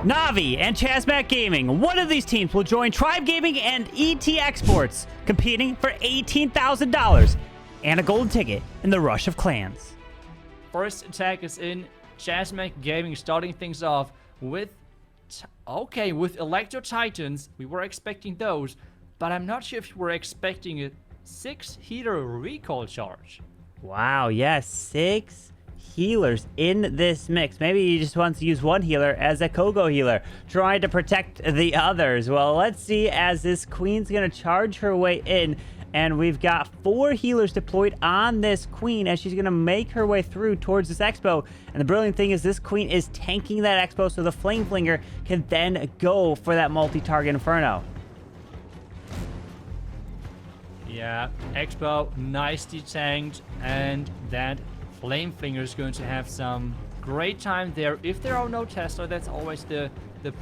NAVI and Chasmac Gaming. One of these teams will join Tribe Gaming and ET Exports, competing for $18,000 and a golden ticket in the Rush of Clans. First attack is in. Chasmac Gaming starting things off with... with Electro Titans. We were expecting those, but I'm not sure if we were expecting a 6 healer recall charge. Wow, yes, 6 healers in this mix. Maybe he just wants to use one healer as a Kogo healer, trying to protect the others. Well, let's see as this queen's gonna charge her way in, and we've got 4 healers deployed on this queen as she's gonna make her way through towards this expo. And the brilliant thing is this queen is tanking that expo, so the flame flinger can then go for that multi-target inferno. Yeah, expo nicely tanked, and that flame flinger is going to have some great time there. If there are no Tesla, that's always the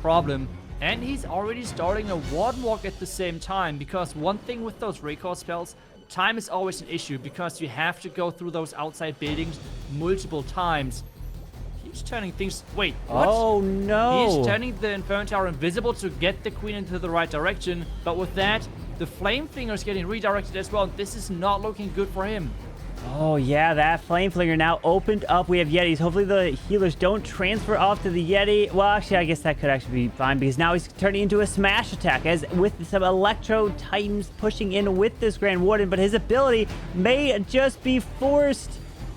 problem. And he's already starting a ward walk at the same time, because one thing with those recall spells, time is always an issue because you have to go through those outside buildings multiple times. He's turning things... Wait, what? Oh, no. He's turning the Inferno Tower invisible to get the queen into the right direction, but with that, the flame flinger is getting redirected as well. This is not looking good for him. Oh, yeah, that flame flinger now opened up. We have Yetis. Hopefully the healers don't transfer off to the Yeti. Well, actually, I guess that could actually be fine because now he's turning into a smash attack as with some Electro Titans pushing in with this Grand Warden, but his ability may just be forced.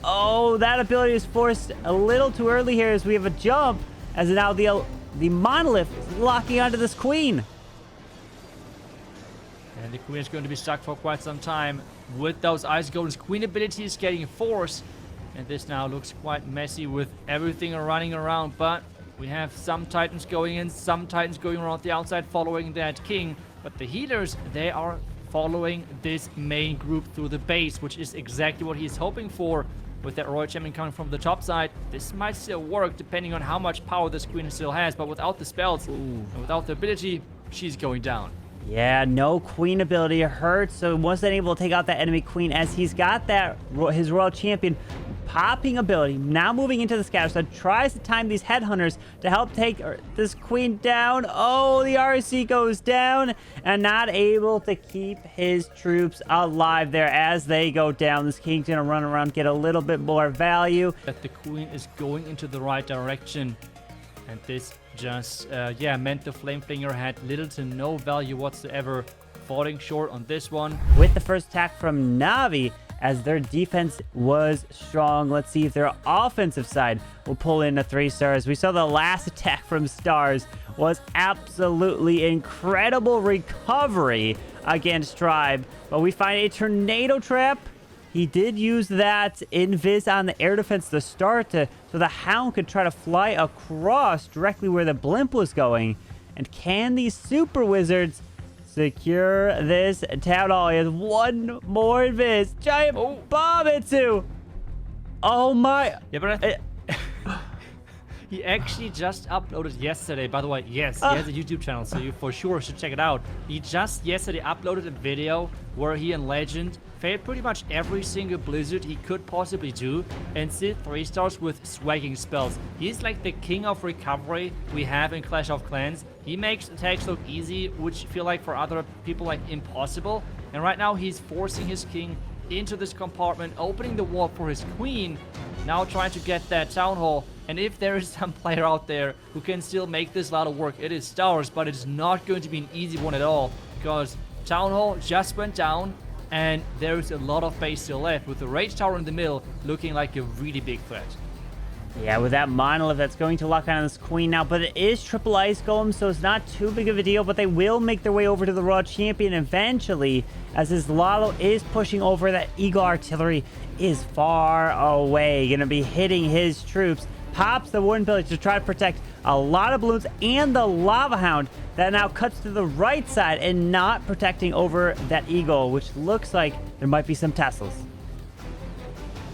Oh, that ability is forced a little too early here as we have a jump as now the monolith is locking onto this queen. And the queen is going to be stuck for quite some time with those ice golems. Queen ability is getting forced, and this now looks quite messy with everything running around. But we have some titans going in, some titans going around the outside following that king. But the healers, they are following this main group through the base, which is exactly what he's hoping for. With that Royal Champion coming from the top side, this might still work depending on how much power this queen still has. But without the spells and without the ability, she's going down. Yeah, no queen ability hurts, so wasn't able to take out that enemy queen as he's got that his Royal Champion popping ability. Now moving into the scatter, so tries to time these headhunters to help take this queen down. Oh, the RC goes down and not able to keep his troops alive there as they go down. This king's gonna run around, get a little bit more value. That the queen is going into the right direction. And this just, meant the flame flinger had little to no value whatsoever, falling short on this one. With the first attack from NAVI, as their defense was strong. Let's see if their offensive side will pull in a 3 stars. We saw the last attack from Stars was absolutely incredible recovery against Tribe, but we find a tornado trap. He did use that invis on the air defense to start so the Hound could try to fly across directly where the blimp was going. And can these super wizards secure this town hall? He has one more invis. Giant bomb into. Oh my. Yeah, but he actually just uploaded yesterday. By the way, yes, he has a YouTube channel, so you for sure should check it out. He just yesterday uploaded a video where he and Legend failed pretty much every single blizzard he could possibly do and still 3 stars with swagging spells. He's like the king of recovery we have in Clash of Clans. He makes attacks look easy, which feel like for other people like impossible. And right now he's forcing his king into this compartment, opening the wall for his queen, now trying to get that town hall. And if there is some player out there who can still make this Lalo work, it is Stars, but it's not going to be an easy one at all, because town hall just went down and there's a lot of base still left, with the Rage Tower in the middle looking like a really big threat. Yeah, with that monolith that's going to lock on this queen now, but it is triple ice golem, so it's not too big of a deal, but they will make their way over to the Raw Champion eventually, as this Lalo is pushing over. That Eagle Artillery is far away, gonna be hitting his troops. Pops the Wooden Village to try to protect a lot of balloons and the Lava Hound that now cuts to the right side and not protecting over that Eagle, which looks like there might be some Teslas.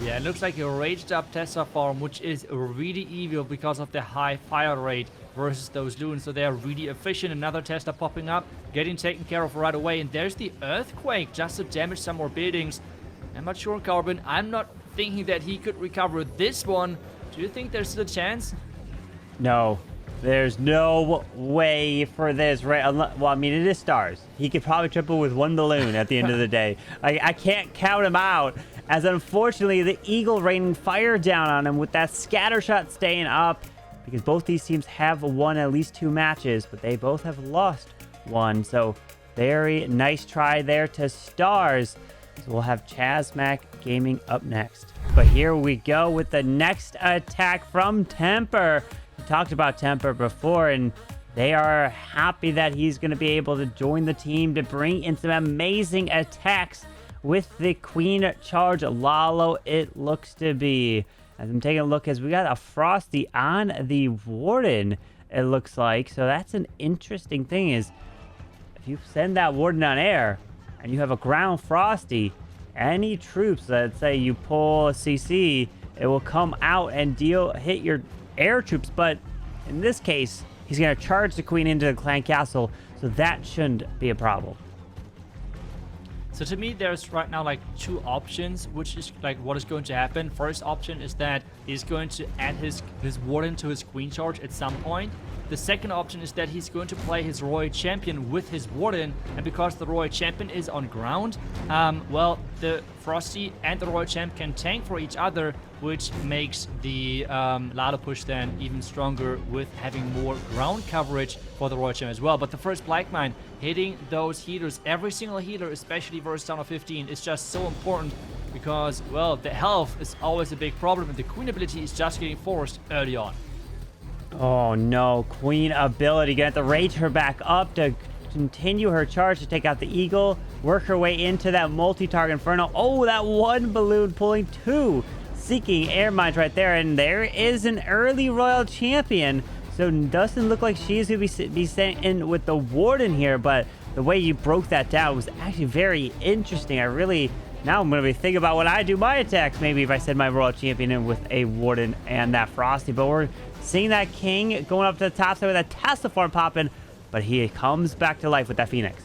Yeah, it looks like a raged up Tesla farm, which is really evil because of the high fire rate versus those loons. So they are really efficient. Another Tesla popping up, getting taken care of right away. And there's the Earthquake just to damage some more buildings. I'm not sure, Carbon. I'm not thinking that he could recover this one. Do you think there's still a chance? No. There's no way for this, right? Well, I mean, it is stars. He could probably triple with one balloon at the end of the day. I can't count him out, as unfortunately the Eagle raining fire down on him with that scatter shot staying up, because both these teams have won at least 2 matches, but they both have lost 1. So very nice try there to stars. So we'll have Chasmac Gaming up next. But here we go with the next attack from Teemper. We talked about Teemper before, and they are happy that he's going to be able to join the team to bring in some amazing attacks with the Queen Charge Lalo, it looks to be. As I'm taking a look, as we got a Frosty on the Warden, it looks like. So that's an interesting thing, is if you send that Warden on air and you have a ground Frosty, any troops that say you pull a CC, it will come out and hit your air troops. But in this case, he's going to charge the Queen into the clan castle, so that shouldn't be a problem. So to me, there's right now like 2 options, which is like what is going to happen. First option is that he's going to add his Warden to his Queen Charge at some point. The second option is that he's going to play his Royal Champion with his Warden, and because the Royal Champion is on ground, well, the Frosty and the Royal Champ can tank for each other, which makes the Lalo push then even stronger with having more ground coverage for the Royal Champ as well. But the first Black Mine, hitting those healers, every single healer, especially versus down of 15, is just so important because, well, the health is always a big problem, and the Queen ability is just getting forced early on. Oh no, Queen ability. Gonna have to rage her back up to continue her charge to take out the Eagle, work her way into that multi-target Inferno. Oh, that one balloon pulling 2 seeking air mines right there, and there is an early Royal Champion. So it doesn't look like she's gonna be sent in with the Warden here, but the way you broke that down was actually very interesting. Now I'm going to be thinking about when I do my attacks, maybe if I send my Royal Champion in with a Warden and that Frosty. But we're seeing that King going up to the top side with that Tesla farm popping, but he comes back to life with that Phoenix.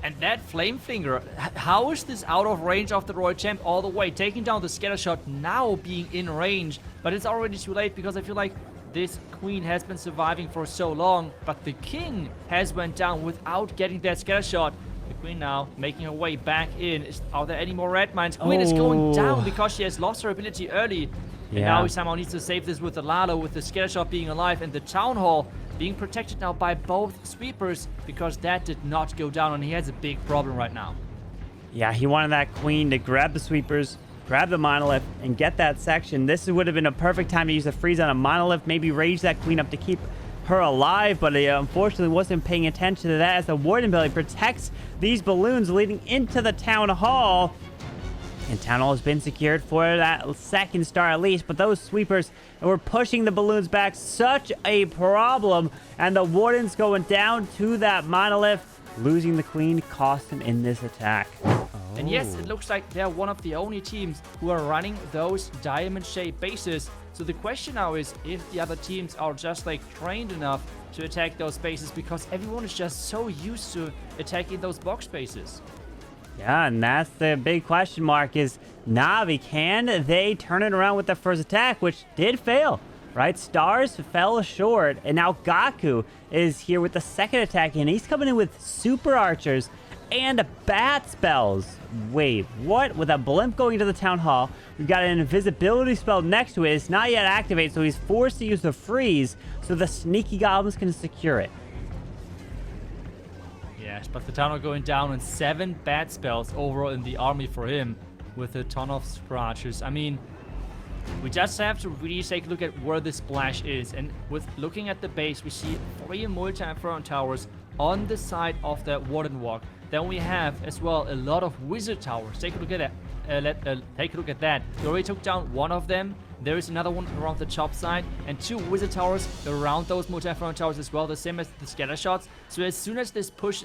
And that Flame Finger, how is this out of range of the Royal Champ all the way? Taking down the scatter shot, now being in range, but it's already too late because I feel like this Queen has been surviving for so long, but the King has went down without getting that scatter shot. The Queen now making her way back in. Are there any more red mines? Queen is going down because she has lost her ability early. And now he somehow needs to save this with the Lalo, with the scatter shot being alive, and the Town Hall being protected now by both sweepers because that did not go down, and he has a big problem right now. Yeah, he wanted that Queen to grab the sweepers, grab the monolith, and get that section. This would have been a perfect time to use a freeze on a monolith, maybe rage that Queen up to keep her alive, but he unfortunately wasn't paying attention to that as the Warden ability protects these balloons leading into the Town Hall. And Town Hall has been secured for that second star at least, but those sweepers were pushing the balloons back, such a problem. And the Warden's going down to that monolith, losing the Queen cost him in this attack. And yes, it looks like they're one of the only teams who are running those diamond-shaped bases. So the question now is if the other teams are just like trained enough to attack those bases, because everyone is just so used to attacking those box bases. Yeah, and that's the big question mark, is NAVI, can they turn it around with the first attack, which did fail, right? Stars fell short, and now Gaku is here with the second attack, and he's coming in with super archers and bat spells. Wait, what? With a blimp going to the Town Hall, we've got an invisibility spell next to it. It's not yet activated, so he's forced to use the freeze so the sneaky goblins can secure it. Yes, but the Town Hall going down, and 7 bat spells overall in the army for him with a ton of scratches. I mean, we just have to really take a look at where the splash is, and with looking at the base, we see 3 multi-inferno towers on the side of the Warden Walk. Then we have as well a lot of wizard towers. Take a look at that. Take a look at that. We already took down one of them. There is another one around the top side, and 2 wizard towers around those multi-inferno towers as well, the same as the scatter shots. So as soon as this push,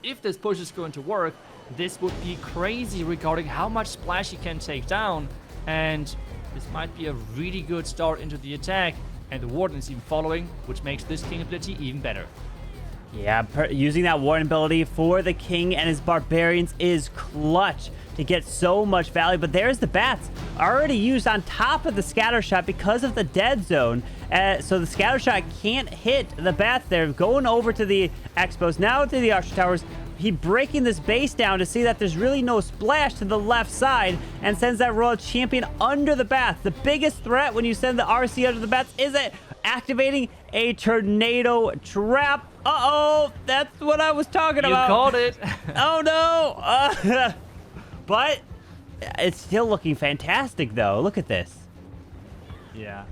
if this push is going to work, this would be crazy regarding how much splash he can take down, and this might be a really good start into the attack. And the Warden is even following, which makes this King ability even better. Yeah, using that warden ability for the king and his barbarians is clutch to get so much value. But there's the bats already used on top of the scatter shot because of the dead zone. So the scatter shot can't hit the bats there. Going over to the expos, now to the archer towers. He breaking this base down to see that there's really no splash to the left side and sends that royal champion under the bats. The biggest threat when you send the RC under the bats is it activating a tornado trap. Uh-oh, that's what I was talking about. You called it. Oh, no. But it's still looking fantastic, though. Look at this. Yeah.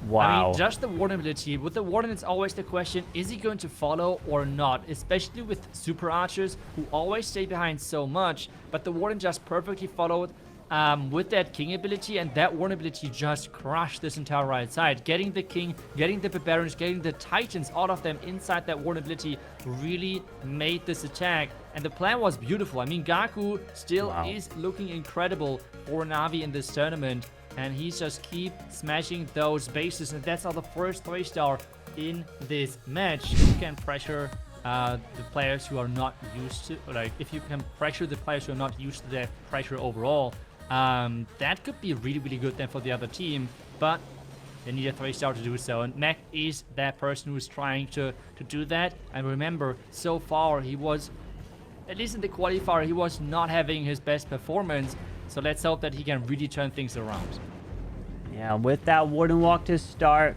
Wow. I mean, just the warden ability. With the warden, it's always the question, is he going to follow or not? Especially with super archers who always stay behind so much. But the warden just perfectly followed with that king ability, and that warden ability just crushed this entire right side. Getting the king, getting the barbarians, getting the titans, all of them inside that warden ability really made this attack. And the plan was beautiful. I mean, Gaku still is looking incredible for NAVI in this tournament. And he's just keep smashing those bases. And that's how the first 3-star in this match. You can pressure the players who are not used to, like, if you can pressure the players who are not used to that pressure overall, that could be really, really good then for the other team. But they need a 3-star to do so. And Mech is that person who's trying to do that. And remember, so far he was, at least in the qualifier, he was not having his best performance. So let's hope that he can really turn things around. Yeah, with that warden walk to start,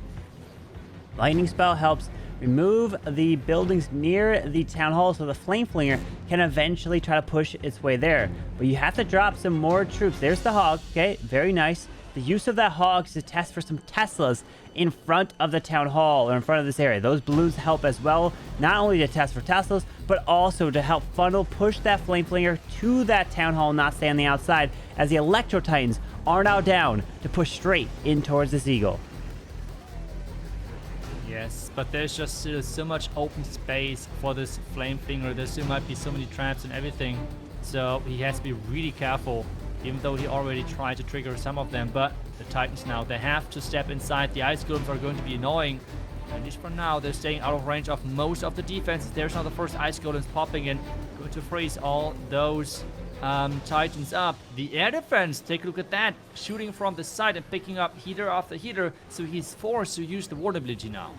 lightning spell helps remove the buildings near the town hall so the flame flinger can eventually try to push its way there. But you have to drop some more troops. There's the hog. Okay, very nice. The use of that hog is to test for some Teslas in front of the town hall or in front of this area. Those balloons help as well, not only to test for Teslas, but also to help funnel, push that flame flinger to that town hall, not stay on the outside, as the Electro Titans are now down to push straight in towards this eagle. Yes, but there's just still so much open space for this flame flinger. There still might be so many traps and everything. So he has to be really careful, even though he already tried to trigger some of them. But the Titans now, they have to step inside. The ice golems are going to be annoying. At least for now, they're staying out of range of most of the defenses. There's now the first ice golems popping in, going to freeze all those Titans up. The air defense, take a look at that. Shooting from the side and picking up heater after heater. So he's forced to use the ward ability now.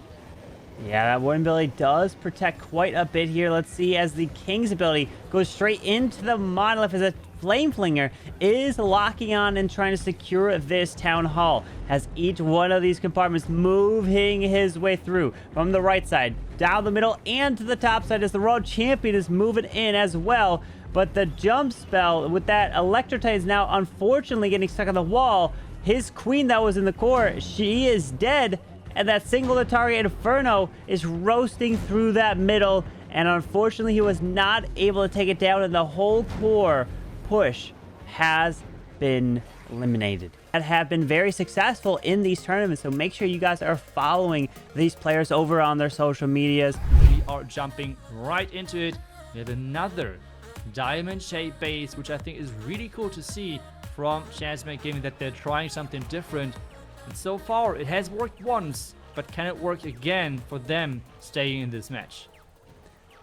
Yeah, that warden ability does protect quite a bit here. Let's see as the King's ability goes straight into the monolith as a flame flinger is locking on and trying to secure this town hall. Has each one of these compartments moving his way through from the right side, down the middle, and to the top side as the Royal Champion is moving in as well. But the jump spell with that Electrotite is now unfortunately getting stuck on the wall. His queen that was in the core, she is dead. And that single Atari Inferno is roasting through that middle. And unfortunately, he was not able to take it down. And the whole core push has been eliminated. That have been very successful in these tournaments. So make sure you guys are following these players over on their social medias. We are jumping right into it. We have another diamond-shaped base, which I think is really cool to see from Chasmac Gaming, that they're trying something different. And so far, it has worked once, but can it work again for them staying in this match?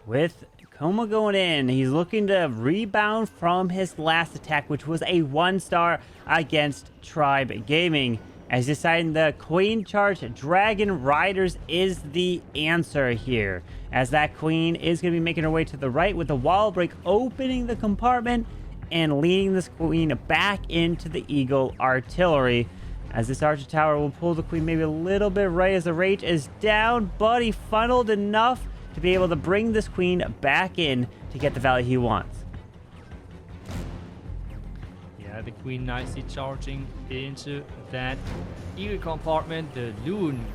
With Koma going in, he's looking to rebound from his last attack, which was a 1-star against Tribe Gaming. As deciding the Queen charge Dragon Riders is the answer here. As that Queen is going to be making her way to the right with the wall break, opening the compartment and leading this Queen back into the Eagle Artillery. As this Archer Tower will pull the Queen maybe a little bit right as the rage is down, but he funneled enough to be able to bring this Queen back in to get the value he wants. Yeah, the Queen nicely charging into that Eagle compartment. The Loon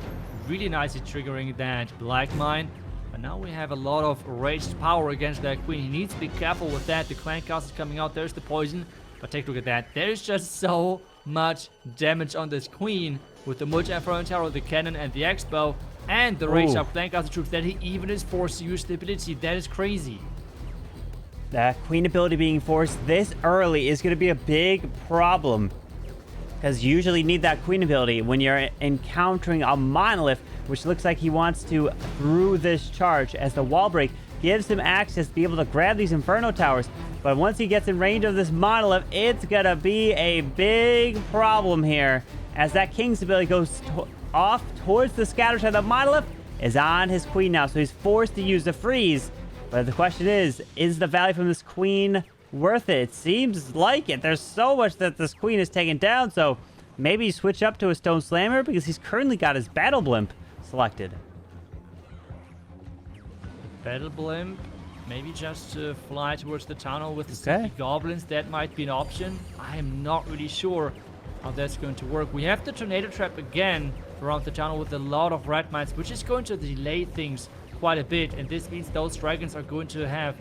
really nicely triggering that Black Mine. But now we have a lot of raged power against that Queen. He needs to be careful with that. The Clan Cast is coming out. There's the poison. But take a look at that. There's just so much damage on this Queen with the multi-inferno tower, the cannon, and the X-bow, and the rage up Clan Cast troops that he even is forced to use the ability. That is crazy. That Queen ability being forced this early is going to be a big problem. because you usually need that queen ability when you're encountering a monolith, which looks like he wants to through this charge, as the wall break gives him access to be able to grab these Inferno Towers. But once he gets in range of this monolith, it's gonna be a big problem here, as that King's ability goes off towards the scatter shot. The monolith is on his queen now, so he's forced to use the freeze. But the question is the value from this queen worth it? It seems like it. There's so much that this queen is taken down, so maybe switch up to a Stone Slammer, because he's currently got his Battle Blimp selected. Battle Blimp, maybe just fly towards the tunnel with the Stinky Goblins. That might be an option. I am not really sure how that's going to work. We have the Tornado Trap again around the tunnel with a lot of red mines, which is going to delay things quite a bit, and this means those dragons are going to have,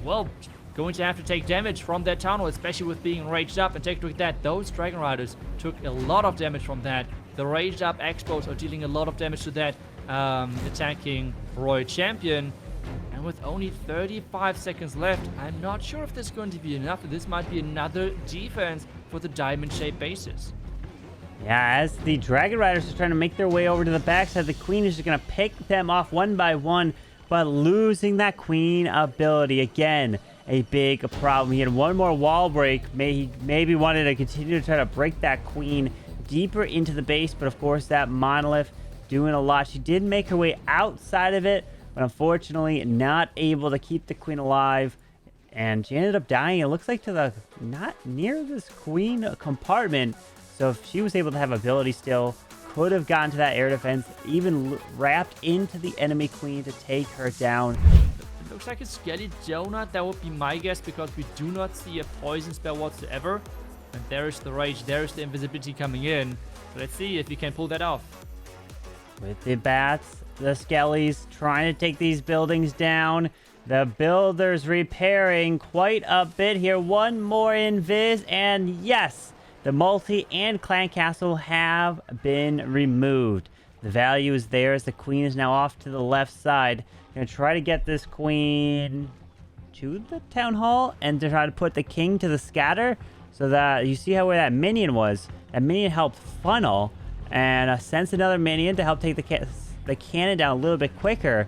well, going to have to take damage from that tunnel, especially with being raged up. And take a look at that. Those Dragon Riders took a lot of damage from that. The raged up Expos are dealing a lot of damage to that attacking Royal Champion. And with only 35 seconds left, I'm not sure if this is going to be enough. This might be another defense for the diamond-shaped bases. Yeah, as the Dragon Riders are trying to make their way over to the backside, the Queen is just going to pick them off one by one, but losing that Queen ability again. A big problem. He had one more wall break. He maybe wanted to continue to try to break that Queen deeper into the base, but of course that monolith doing a lot. She did make her way outside of it, but unfortunately not able to keep the Queen alive, and she ended up dying. It looks like to the not near this Queen compartment. So if she was able to have ability still, could have gotten to that air defense, even wrapped into the enemy Queen to take her down. Looks like a Skelly Donut. That would be my guess, because we do not see a poison spell whatsoever. And there is the rage, there is the invisibility coming in. So let's see if we can pull that off. With the bats, the Skellies trying to take these buildings down. The builders repairing quite a bit here. One more invis, and yes, the multi and clan castle have been removed. The value is there as the Queen is now off to the left side. Gonna try to get this Queen to the town hall and to try to put the King to the scatter, so that you see how where that minion was. That minion helped funnel and sends another minion to help take the cannon down a little bit quicker.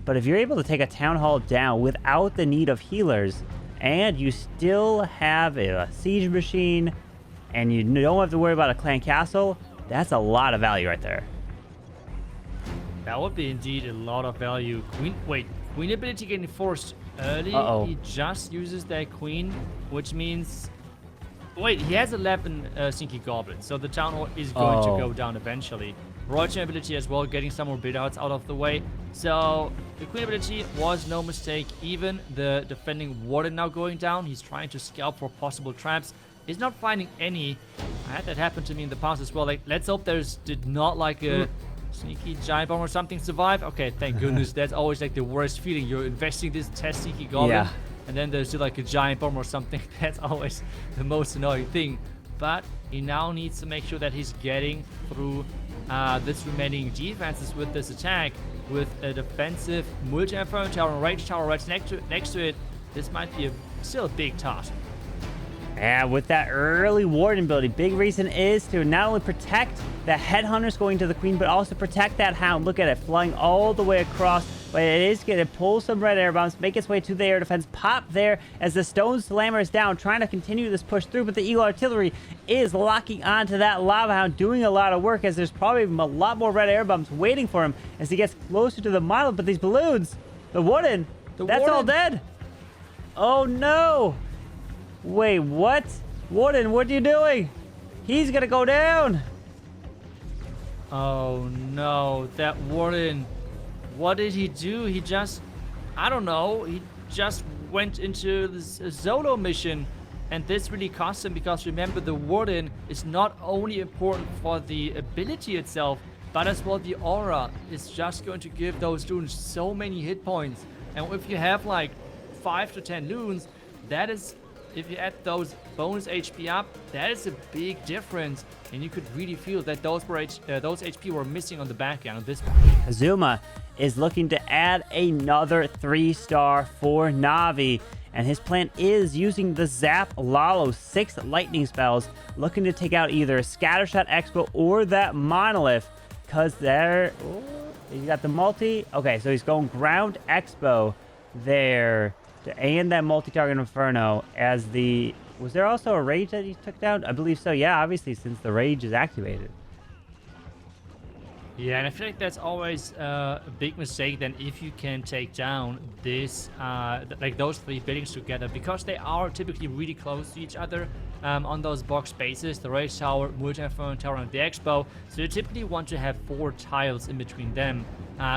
But if you're able to take a town hall down without the need of healers, and you still have a siege machine, and you don't have to worry about a clan castle, that's a lot of value right there. That would be indeed a lot of value. Queen ability getting forced early. He just uses that Queen, which means... Wait, he has 11 Stinky Goblins, so the town hall is going to go down eventually. Royal ability as well, getting some more bid outs out of the way. So the Queen ability was no mistake. Even the defending Warden now going down. He's trying to scalp for possible traps. He's not finding any. I had that happen to me in the past as well. Like, let's hope did not like a sneaky giant bomb or something survive. Okay, thank goodness. That's always like the worst feeling. You're investing this test sneaky goblin, and then there's still like a giant bomb or something. That's always the most annoying thing. But he now needs to make sure that he's getting through this remaining defenses with this attack, with a defensive multi-inferno tower and rage tower right next to it. This might be still a big task. Yeah, with that early Warden ability, big reason is to not only protect the headhunters going to the Queen, but also protect that Hound. Look at it, flying all the way across. But it is going to pull some red air bombs, make its way to the air defense, pop there as the Stone Slammer is down, trying to continue this push through. But the Eagle Artillery is locking onto that Lava Hound, doing a lot of work, as there's probably a lot more red air bombs waiting for him as he gets closer to the monolith. But these balloons, the Warden, that's all dead. Oh no! Wait, what? Warden, what are you doing? He's gonna go down. Oh no, that Warden. What did he do? He just, I don't know, he just went into this solo mission, and this really cost him, because remember, the Warden is not only important for the ability itself, but as well the aura is just going to give those loons so many hit points. And if you have like 5 to 10 loons, that is, if you add those bonus HP up, that is a big difference, and you could really feel that those HP were missing on the back end of this one. Kazuma is looking to add another 3-star for NAVI, And his plan is using the Zap Lalo 6 lightning spells, looking to take out either a Scattershot Expo or that Monolith. Because there, he's got the multi. Okay, so he's going ground Expo there. And that multi-target Inferno as the... Was there also a Rage that he took down? I believe so. Yeah, obviously, since the Rage is activated. Yeah, and I feel like that's always a big mistake then if you can take down this, like those three buildings together, because they are typically really close to each other on those box spaces, the Rage Tower, Multi-Inferno Tower, and the Expo. So you typically want to have 4 tiles in between them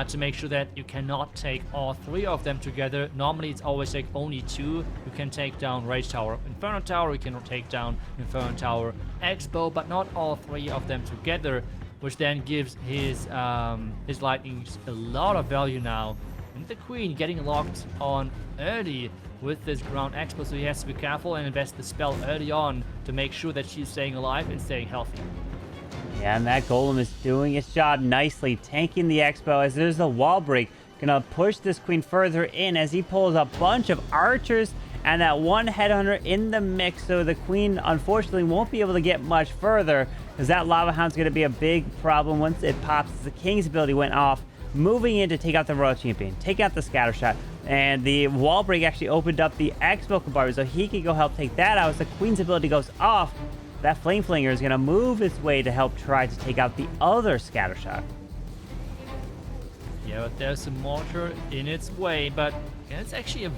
to make sure that you cannot take all 3 of them together. Normally it's always like only 2. You can take down Rage Tower, Inferno Tower, you can take down Inferno Tower, Expo, but not all 3 of them together, which then gives his lightnings a lot of value now. And the Queen getting locked on early with this ground Expo, so he has to be careful and invest the spell early on to make sure that she's staying alive and staying healthy. Yeah, and that Golem is doing its job nicely, tanking the Expo as there's a wall break. Gonna push this Queen further in as he pulls a bunch of archers and that one headhunter in the mix, so the Queen unfortunately won't be able to get much further because that Lava Hound's going to be a big problem once it pops. The King's ability went off, moving in to take out the Royal Champion, take out the Scattershot, and the wall break actually opened up the Expo compartment so he can go help take that out. As the Queen's ability goes off, that Flame Flinger is going to move its way to help try to take out the other Scattershot. Yeah, but there's a mortar in its way, but it's actually a...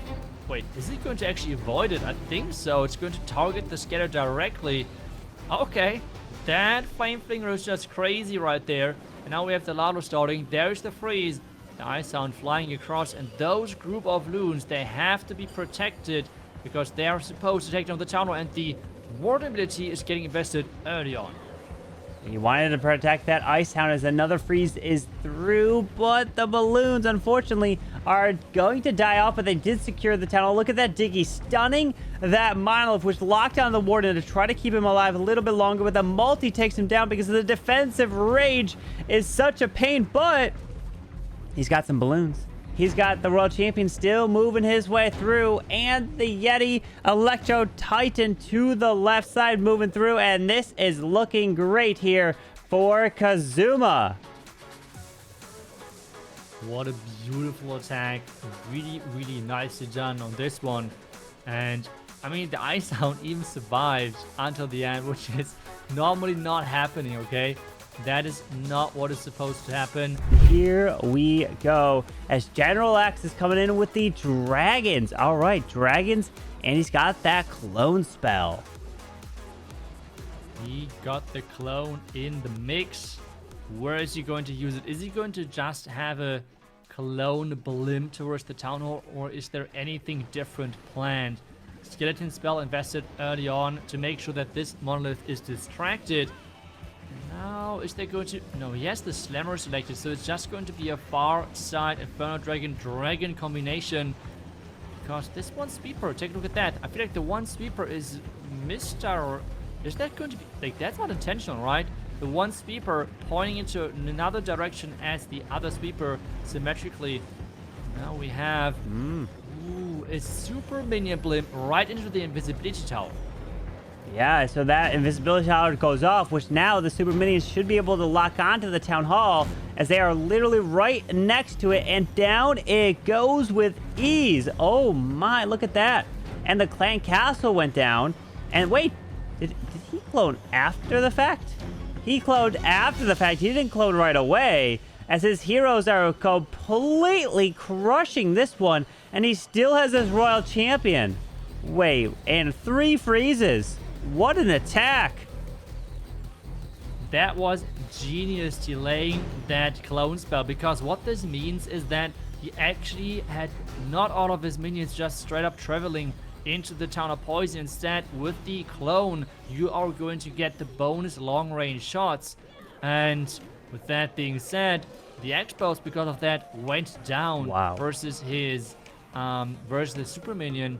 Wait, is it going to actually avoid it? I think so. It's going to target the scatter directly. Okay, that Flame Flinger is just crazy right there. And now we have the Lalo starting. There's the freeze. The Ice Hound flying across, and those group of loons, they have to be protected because they are supposed to take down the town hall, and the ward ability is getting invested early on. He wanted to protect that Ice Hound as another freeze is through, but the balloons, unfortunately, are going to die off, but they did secure the tunnel. Look at that Diggy stunning that Monolith, which locked down the Warden to try to keep him alive a little bit longer, but the multi takes him down because the defensive rage is such a pain, but he's got some balloons. He's got the World Champion still moving his way through, and the Yeti Electro Titan to the left side moving through, and this is looking great here for Kazuma. What a beautiful attack. Really, really nicely done on this one. And, I mean, the Ice Hound even survived until the end, which is normally not happening, okay? That is not what is supposed to happen. Here we go as General X is coming in with the dragons. All right, dragons, and he's got that clone spell. He got the clone in the mix. Where is he going to use it? Is he going to just have a clone blimp towards the town hall, or is there anything different planned? Skeleton spell invested early on to make sure that this monolith is distracted. Now, is there going to... No, he has the Slammer selected, so it's just going to be a far side Inferno Dragon combination. Because this one sweeper, take a look at that. I feel like the one sweeper is Mr. Is that going to be... Like, that's not intentional, right? The one sweeper pointing into another direction as the other sweeper symmetrically. Now we have... Ooh, a super minion blimp right into the invisibility tower. Yeah, so that invisibility tower goes off, which now the super minions should be able to lock onto the town hall as they are literally right next to it, and down it goes with ease. Oh my, look at that. And the clan castle went down. And wait, did he clone after the fact? He cloned after the fact. He didn't clone right away, as his heroes are completely crushing this one, and he still has his royal champion. Wait, and 3 freezes. What an attack! That was genius delaying that clone spell, because what this means is that he actually had not all of his minions just straight up traveling into the town of poison. Instead, with the clone, you are going to get the bonus long range shots. And with that being said, the Expos, because of that, went down versus his versus the super minion.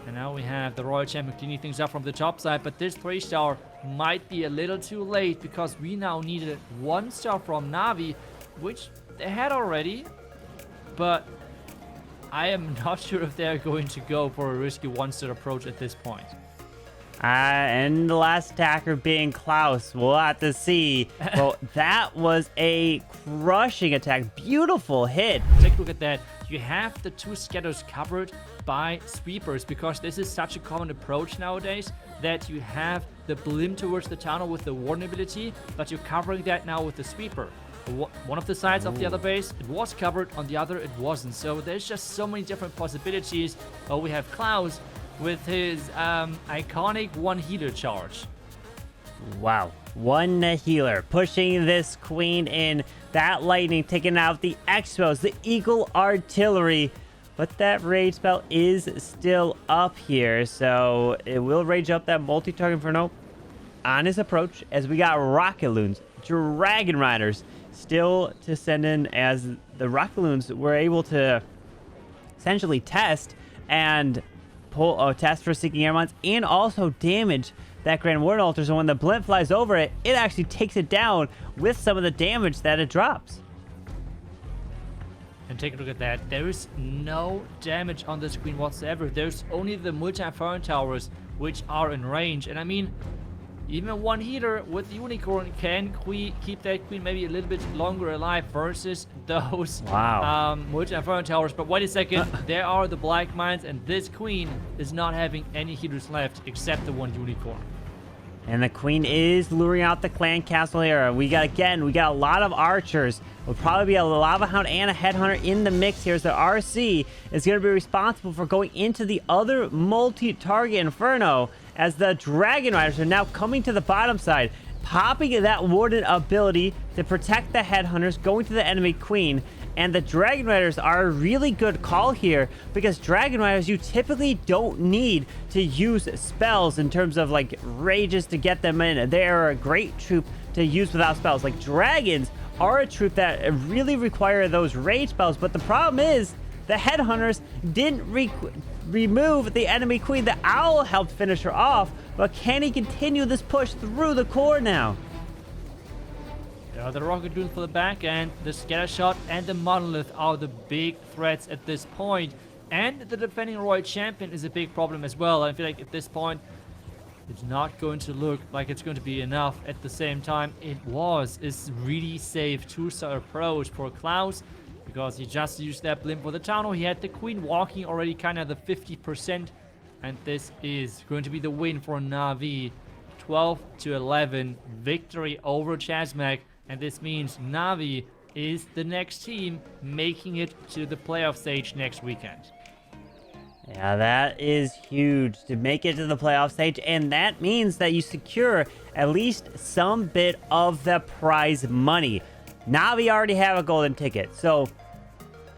And now we have the Royal Champion cleaning things up from the top side, but this 3-star might be a little too late because we now needed 1-star from NAVI, which they had already. But I am not sure if they're going to go for a risky one-star approach at this point. And the last attacker being Klaus. We'll have to see. Well, that was a crushing attack. Beautiful hit. Take a look at that. You have the two scatters covered by sweepers because this is such a common approach nowadays that you have the blimp towards the tunnel with the warden ability, but you're covering that now with the sweeper. One of the sides of the other base, it was covered, on the other it wasn't. So there's just so many different possibilities. Oh, we have Klaus with his iconic one healer charge. Wow. One healer pushing this queen in. That lightning taking out the Expos, the Eagle Artillery. But that rage spell is still up here. So it will rage up that multi-target Inferno on his approach as we got Rocket Loons, Dragon Riders still to send in, as the Rocket Loons were able to essentially test and pull a test for Seeking Airmines and also damage that Grand Warden Altar. So when the blimp flies over it, it actually takes it down with some of the damage that it drops. And take a look at that. There is no damage on this queen whatsoever. There's only the multi-fire towers which are in range. And I mean, even one healer with Unicorn can keep that queen maybe a little bit longer alive versus those multi-fire towers. But wait a second, there are the black mines, and this queen is not having any healers left except the one Unicorn. And the queen is luring out the clan castle here. We got a lot of archers. Will probably be a lava hound and a headhunter in the mix here. So RC is going to be responsible for going into the other multi-target inferno, as the Dragon Riders are now coming to the bottom side, popping that warden ability to protect the headhunters, going to the enemy queen. And the Dragon Riders are a really good call here, because Dragon Riders, you typically don't need to use spells in terms of like rages to get them in. They are a great troop to use without spells. Like dragons are a troop that really require those rage spells, but the problem is the headhunters didn't remove the enemy queen. The owl helped finish her off, but can he continue this push through the core now? The rocket loon for the back end, the scatter shot, and the monolith are the big threats at this point. And the defending royal champion is a big problem as well. I feel like at this point, it's not going to look like it's going to be enough. At the same time, it's really safe two-star approach for Klaus, because he just used that blimp for the tunnel. He had the queen walking already kind of the 50%, and this is going to be the win for NAVI. 12-11 victory over Chasmac. And this means NAVI is the next team making it to the playoff stage next weekend. Yeah, that is huge to make it to the playoff stage. And that means that you secure at least some bit of the prize money. NAVI already have a golden ticket, so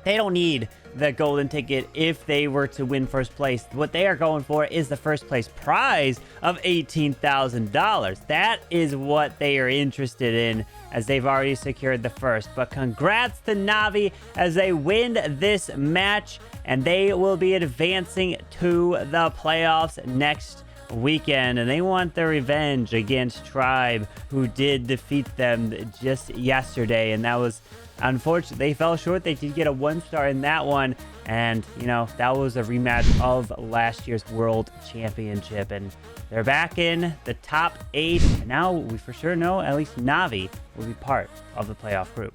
they don't need the golden ticket if they were to win first place. What they are going for is the first place prize of $18,000. That is what they are interested in, as they've already secured the first. But congrats to NAVI as they win this match, and they will be advancing to the playoffs next weekend. And they want their revenge against Tribe, who did defeat them just yesterday. And that was unfortunate. They fell short. They did get a 1-star in that one. And, you know, that was a rematch of last year's World Championship. And they're back in the top 8. And now we for sure know at least NAVI will be part of the playoff group.